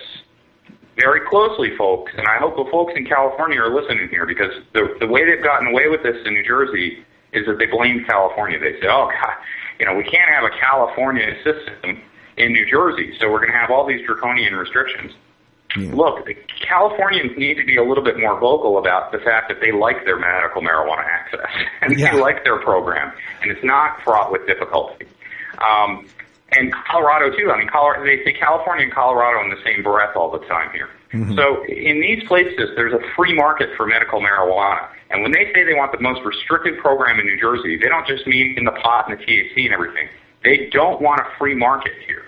very closely, folks, and I hope the folks in California are listening here, because the way they've gotten away with this in New Jersey is that they blame California. They say, oh, God, we can't have a California system in New Jersey, so we're going to have all these draconian restrictions. Look, the Californians need to be a little bit more vocal about the fact that they like their medical marijuana access, and they like their program, and it's not fraught with difficulty. And Colorado, too. I mean, they say California and Colorado in the same breath all the time here. So in these places, there's a free market for medical marijuana. And when they say they want the most restrictive program in New Jersey, they don't just mean in the pot and the THC and everything. They don't want a free market here.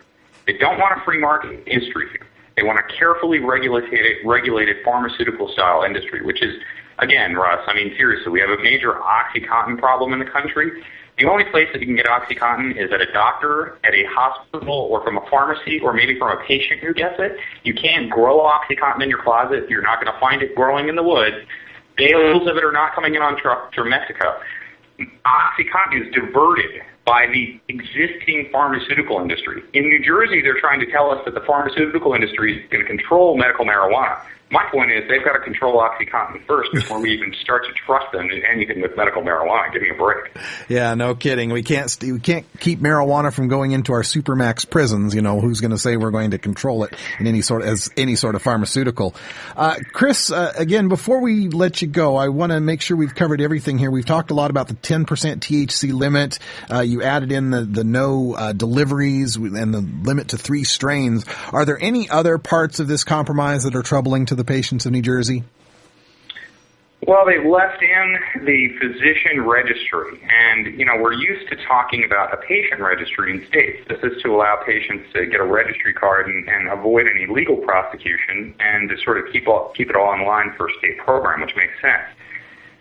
They don't want a free market industry here. They want a carefully regulated pharmaceutical-style industry, which is, again, Russ, I mean, seriously, we have a major OxyContin problem in the country. The only place that you can get OxyContin is at a doctor, at a hospital, or from a pharmacy, or maybe from a patient who gets it. You can't grow OxyContin in your closet. You're not going to find it growing in the woods. Bales of it are not coming in on trucks from Mexico. OxyContin is diverted by the existing pharmaceutical industry. In New Jersey, they're trying to tell us that the pharmaceutical industry is going to control medical marijuana. My point is they've got to control OxyContin first before we even start to trust them in anything with medical marijuana. Give me a break. Yeah, no kidding. We can't keep marijuana from going into our supermax prisons. You know, who's going to say we're going to control it in any sort of pharmaceutical? Chris, again, before we let you go, I want to make sure we've covered everything here. We've talked a lot about the 10% THC limit. You added in the no deliveries and the limit to 3 strains. Are there any other parts of this compromise that are troubling to the patients of New Jersey? Well, they've left in the physician registry, and, you know, we're used to talking about a patient registry in states. This is to allow patients to get a registry card and avoid any legal prosecution and to sort of keep it all in line for a state program, which makes sense.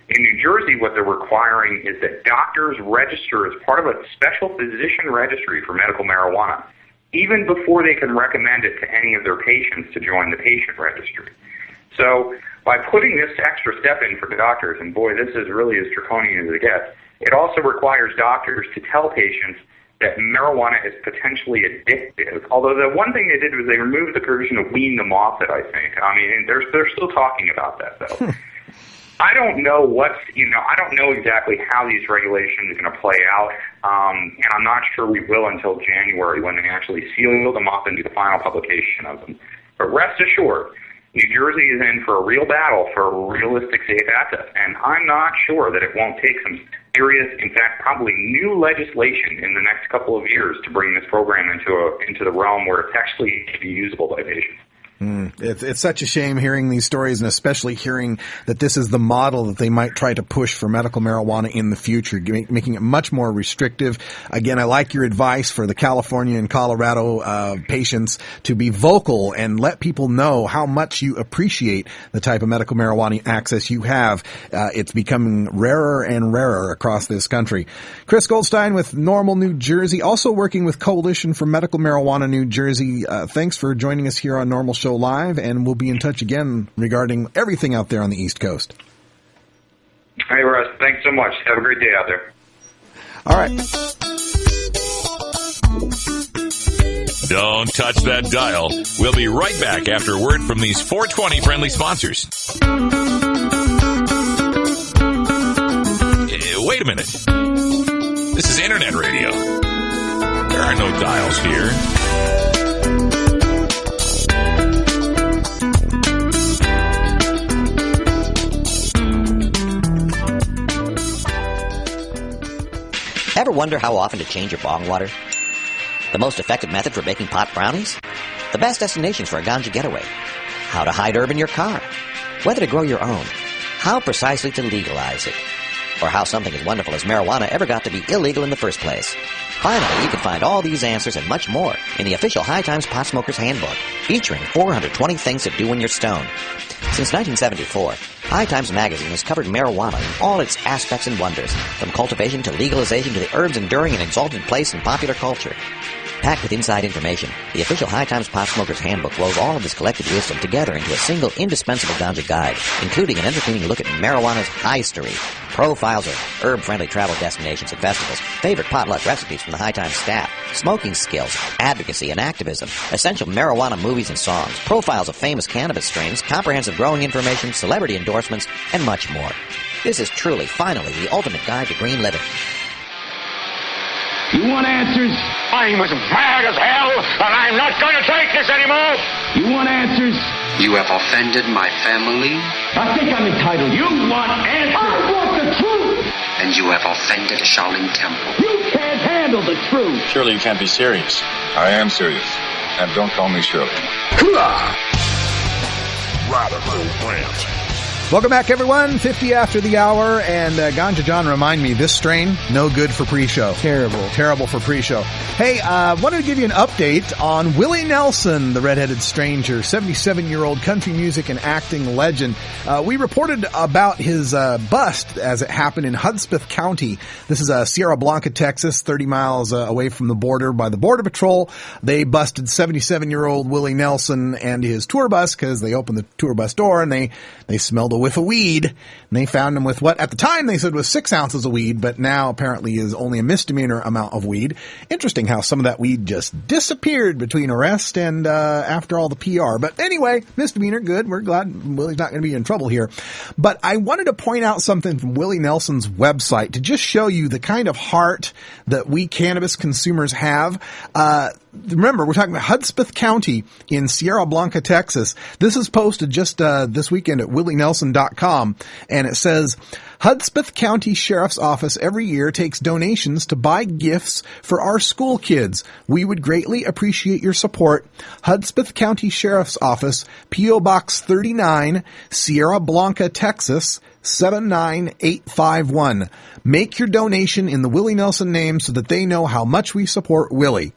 In New Jersey, what they're requiring is that doctors register as part of a special physician registry for medical marijuana, even before they can recommend it to any of their patients to join the patient registry. So by putting this extra step in for the doctors, and boy, this is really as draconian as it gets, it also requires doctors to tell patients that marijuana is potentially addictive. Although the one thing they did was they removed the provision of wean them off it, I think. I mean, they're still talking about that, though. I don't know I don't know exactly how these regulations are going to play out, and I'm not sure we will until January when they actually seal them up and do the final publication of them. But rest assured, New Jersey is in for a real battle for a realistic safe asset, and I'm not sure that it won't take some serious, in fact, probably new legislation in the next couple of years to bring this program into the realm where it's actually usable by patients. It's such a shame hearing these stories, and especially hearing that this is the model that they might try to push for medical marijuana in the future, making it much more restrictive. Again, I like your advice for the California and Colorado patients to be vocal and let people know how much you appreciate the type of medical marijuana access you have. It's becoming rarer and rarer across this country. Chris Goldstein with NORML New Jersey, also working with Coalition for Medical Marijuana New Jersey. Thanks for joining us here on NORML Show Live, and we'll be in touch again regarding everything out there on the East Coast. Hey, Russ. Thanks so much. Have a great day out there. All right. Don't touch that dial. We'll be right back after a word from these 420 friendly sponsors. Wait a minute. This is Internet radio. There are no dials here. Ever wonder how often to change your bong water? The most effective method for baking pot brownies? The best destinations for a ganja getaway? How to hide herb in your car? Whether to grow your own? How precisely to legalize it? Or how something as wonderful as marijuana ever got to be illegal in the first place? Finally, you can find all these answers and much more in the official High Times Pot Smoker's Handbook, featuring 420 things to do when you're stoned. Since 1974, High Times Magazine has covered marijuana in all its aspects and wonders, from cultivation to legalization to the herb's enduring and exalted place in popular culture. Packed with inside information, the official High Times Pot Smoker's Handbook rolls all of this collected wisdom together into a single indispensable ganja guide, including an entertaining look at marijuana's history, profiles of herb-friendly travel destinations and festivals, favorite potluck recipes from the High Times staff, smoking skills, advocacy and activism, essential marijuana movies and songs, profiles of famous cannabis strains, comprehensive growing information, celebrity endorsements, and much more. This is truly, finally, the ultimate guide to green living. You want answers? I'm as mad as hell, and I'm not going to take this anymore. You want answers? You have offended my family. I think I'm entitled. You want answers? I want the truth. And you have offended Shaolin Temple. You can't handle the truth. Surely you can't be serious. I am serious. And don't call me Shirley. Radical Rant. Welcome back, everyone. 50 after the hour, and Ganja John, remind me, this strain, no good for pre-show. Terrible for pre-show. Hey, wanted to give you an update on Willie Nelson, the redheaded stranger, 77-year-old country music and acting legend. We reported about his bust as it happened in Hudspeth County. This is Sierra Blanca, Texas, 30 miles away from the border by the Border Patrol. They busted 77-year-old Willie Nelson and his tour bus because they opened the tour bus door and they smelled a whiff of weed, and they found him with what at the time they said was 6 ounces of weed, but now apparently is only a misdemeanor amount of weed. Interesting how some of that weed just disappeared between arrest and after all the PR. But anyway, misdemeanor, good. We're glad Willie's not going to be in trouble here. But I wanted to point out something from Willie Nelson's website to just show you the kind of heart that we cannabis consumers have. Remember, we're talking about Hudspeth County in Sierra Blanca, Texas. This is posted just this weekend at willienelson.com, and it says, Hudspeth County Sheriff's Office every year takes donations to buy gifts for our school kids. We would greatly appreciate your support. Hudspeth County Sheriff's Office, P.O. Box 39, Sierra Blanca, Texas, 79851. Make your donation in the Willie Nelson name so that they know how much we support Willie.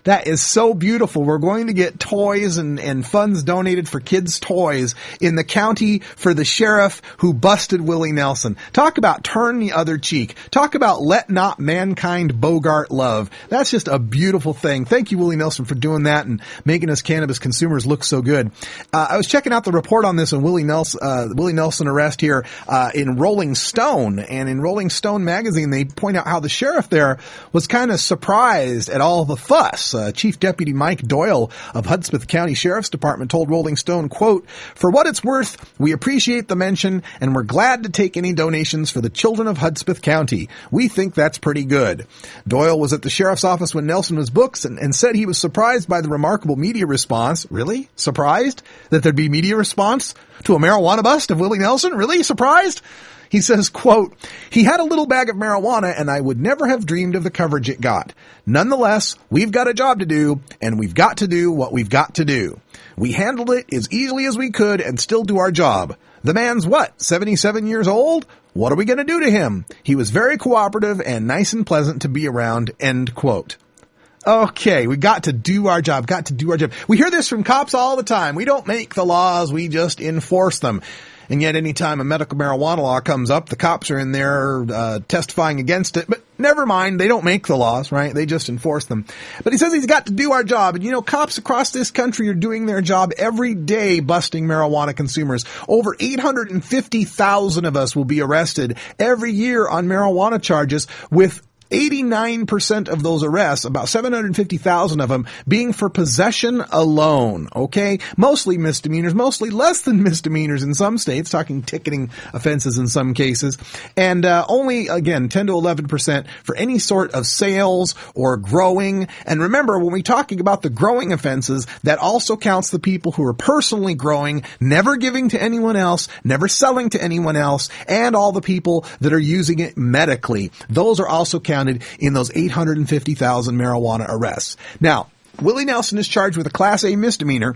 That is so beautiful. We're going to get toys and funds donated for kids' toys in the county for the sheriff who busted Willie Nelson. Talk about turn the other cheek. Talk about let not mankind bogart love. That's just a beautiful thing. Thank you, Willie Nelson, for doing that and making us cannabis consumers look so good. I was checking out the report on this on Willie Nelson arrest here in Rolling Stone. And in Rolling Stone magazine, they point out how the sheriff there was kind of surprised at all the fuss. Chief Deputy Mike Doyle of Hudspeth County Sheriff's Department told Rolling Stone, quote, "For what it's worth, we appreciate the mention and we're glad to take any donations for the children of Hudspeth County. We think that's pretty good." Doyle was at the sheriff's office when Nelson was booked and said he was surprised by the remarkable media response. Really? Surprised that there'd be media response to a marijuana bust of Willie Nelson? Really? Surprised? He says, quote, "He had a little bag of marijuana and I would never have dreamed of the coverage it got. Nonetheless, we've got a job to do and we've got to do what we've got to do. We handled it as easily as we could and still do our job. The man's what, 77 years old? What are we going to do to him? He was very cooperative and nice and pleasant to be around," end quote. Okay, we got to do our job, We hear this from cops all the time. We don't make the laws, we just enforce them. And yet anytime a medical marijuana law comes up, the cops are in there testifying against it. But never mind, they don't make the laws, right? They just enforce them. But he says he's got to do our job. And, you know, cops across this country are doing their job every day busting marijuana consumers. Over 850,000 of us will be arrested every year on marijuana charges, with 89% of those arrests, about 750,000 of them, being for possession alone, okay? Mostly misdemeanors, mostly less than misdemeanors in some states, talking ticketing offenses in some cases, and only, again, 10 to 11% for any sort of sales or growing. And remember, when we're talking about the growing offenses, that also counts the people who are personally growing, never giving to anyone else, never selling to anyone else, and all the people that are using it medically. Those are also counted in those 850,000 marijuana arrests. Now, Willie Nelson is charged with a Class A misdemeanor,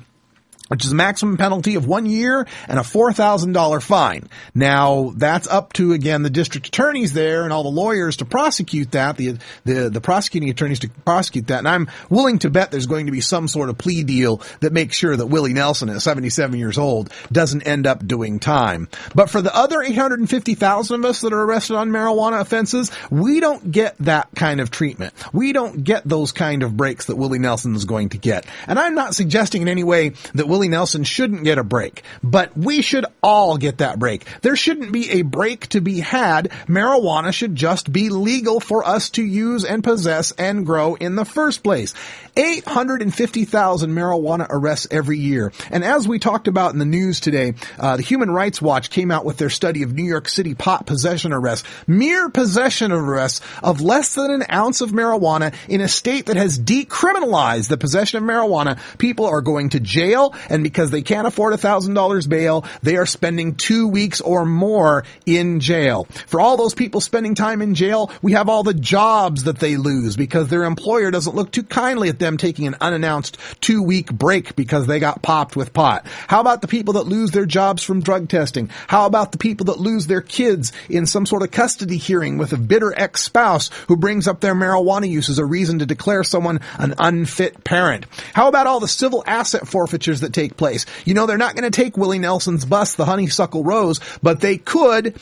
which is a maximum penalty of 1 year and a $4,000 fine. Now, that's up to, again, the district attorneys there and all the lawyers to prosecute that, the prosecuting attorneys to prosecute that. And I'm willing to bet there's going to be some sort of plea deal that makes sure that Willie Nelson, at 77 years old, doesn't end up doing time. But for the other 850,000 of us that are arrested on marijuana offenses, we don't get that kind of treatment. We don't get those kind of breaks that Willie Nelson is going to get. And I'm not suggesting in any way that Willie Nelson shouldn't get a break, but we should all get that break. There shouldn't be a break to be had. Marijuana should just be legal for us to use and possess and grow in the first place. 850,000 marijuana arrests every year. And as we talked about in the news today, the Human Rights Watch came out with their study of New York City pot possession arrests. Mere possession arrests of less than an ounce of marijuana in a state that has decriminalized the possession of marijuana. People are going to jail and because they can't afford $1,000 bail, they are spending 2 weeks or more in jail. For all those people spending time in jail, we have all the jobs that they lose because their employer doesn't look too kindly at them taking an unannounced 2-week break because they got popped with pot. How about the people that lose their jobs from drug testing? How about the people that lose their kids in some sort of custody hearing with a bitter ex-spouse who brings up their marijuana use as a reason to declare someone an unfit parent? How about all the civil asset forfeitures that take place? You know, they're not going to take Willie Nelson's bus, the Honeysuckle Rose, but they could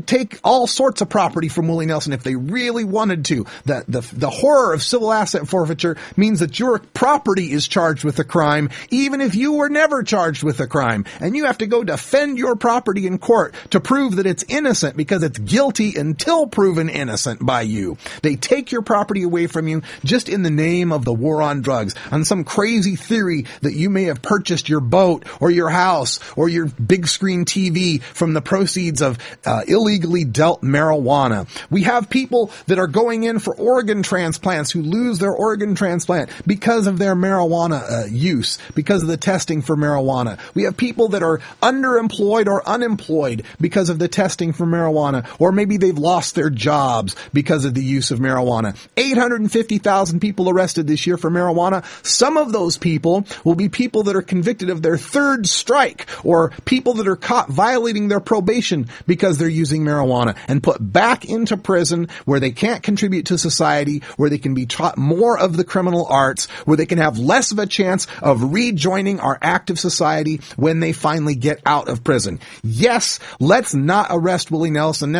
take all sorts of property from Willie Nelson if they really wanted to. The horror of civil asset forfeiture means that your property is charged with a crime, even if you were never charged with a crime. And you have to go defend your property in court to prove that it's innocent because it's guilty until proven innocent by you. They take your property away from you just in the name of the war on drugs, on some crazy theory that you may have purchased your boat or your house or your big screen TV from the proceeds of illegally dealt marijuana. We have people that are going in for organ transplants who lose their organ transplant because of their marijuana use, because of the testing for marijuana. We have people that are underemployed or unemployed because of the testing for marijuana, or maybe they've lost their jobs because of the use of marijuana. 850,000 people arrested this year for marijuana. Some of those people will be people that are convicted of their third strike, or people that are caught violating their probation because they're using marijuana and put back into prison where they can't contribute to society, where they can be taught more of the criminal arts, where they can have less of a chance of rejoining our active society when they finally get out of prison. Yes, let's not arrest Willie Nelson.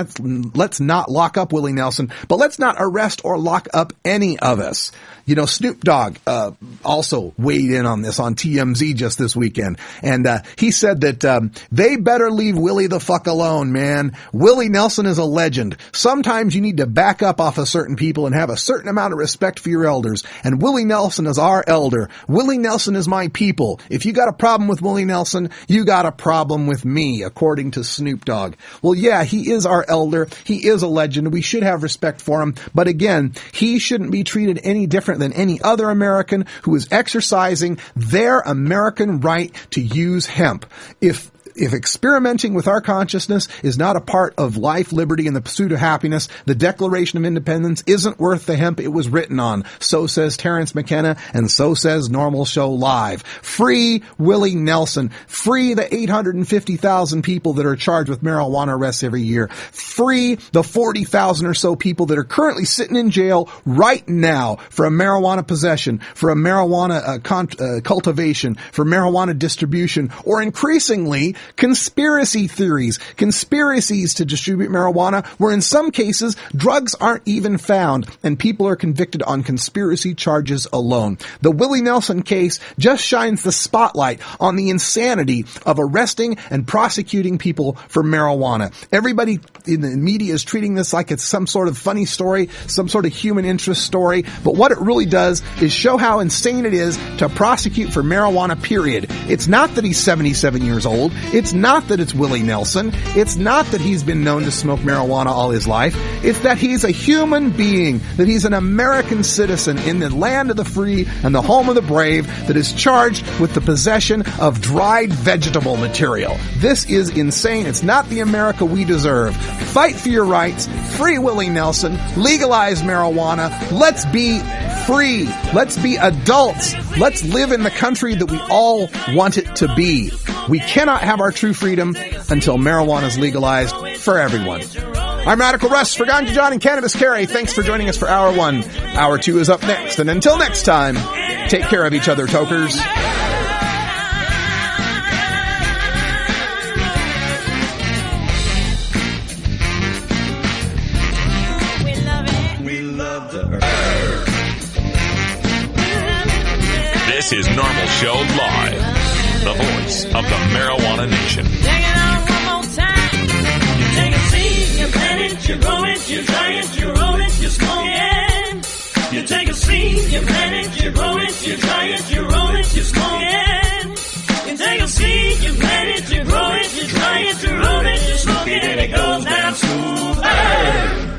Let's not lock up Willie Nelson, but let's not arrest or lock up any of us. You know, Snoop Dogg also weighed in on this on TMZ just this weekend. And he said that they better leave Willie the fuck alone, man. Willie Nelson is a legend. Sometimes you need to back up off of certain people and have a certain amount of respect for your elders. And Willie Nelson is our elder. Willie Nelson is my people. If you got a problem with Willie Nelson, you got a problem with me, according to Snoop Dogg. Well, yeah, he is our elder. He is a legend. We should have respect for him. But again, he shouldn't be treated any different than any other American who is exercising their American right to use hemp. If experimenting with our consciousness is not a part of life, liberty, and the pursuit of happiness, the Declaration of Independence isn't worth the hemp it was written on. So says Terrence McKenna, and so says NORML Show Live. Free Willie Nelson. Free the 850,000 people that are charged with marijuana arrests every year. Free the 40,000 or so people that are currently sitting in jail right now for a marijuana possession, for a marijuana cultivation, for marijuana distribution, or increasingly conspiracy theories, conspiracies to distribute marijuana, where in some cases drugs aren't even found and people are convicted on conspiracy charges alone. The Willie Nelson case just shines the spotlight on the insanity of arresting and prosecuting people for marijuana. Everybody in the media is treating this like it's some sort of funny story, some sort of human interest story, but what it really does is show how insane it is to prosecute for marijuana, period. It's not that he's 77 years old. It's not that it's Willie Nelson. It's not that he's been known to smoke marijuana all his life. It's that he's a human being, that he's an American citizen in the land of the free and the home of the brave that is charged with the possession of dried vegetable material. This is insane. It's not the America we deserve. Fight for your rights. Free Willie Nelson. Legalize marijuana. Let's be free. Let's be adults. Let's live in the country that we all want it to be. We cannot have our true freedom until marijuana is legalized for everyone. I'm Radical Russ for Ganja John and Cannabis Carrie. Thanks for joining us for Hour 1. Hour 2 is up next. And until next time, take care of each other, tokers. This is NORML Show Live, the voice of the marijuana nation. Take it out one more time. You take a seed, you plant it, you grow it, you dry it, you roll it, you smoke it. You take a seed, you plant it, you grow it, you dry it, you roll it, you smoke it. You take a seed, you plant it, you grow it, you dry it, you roll it, you smoke it, and it goes down smooth.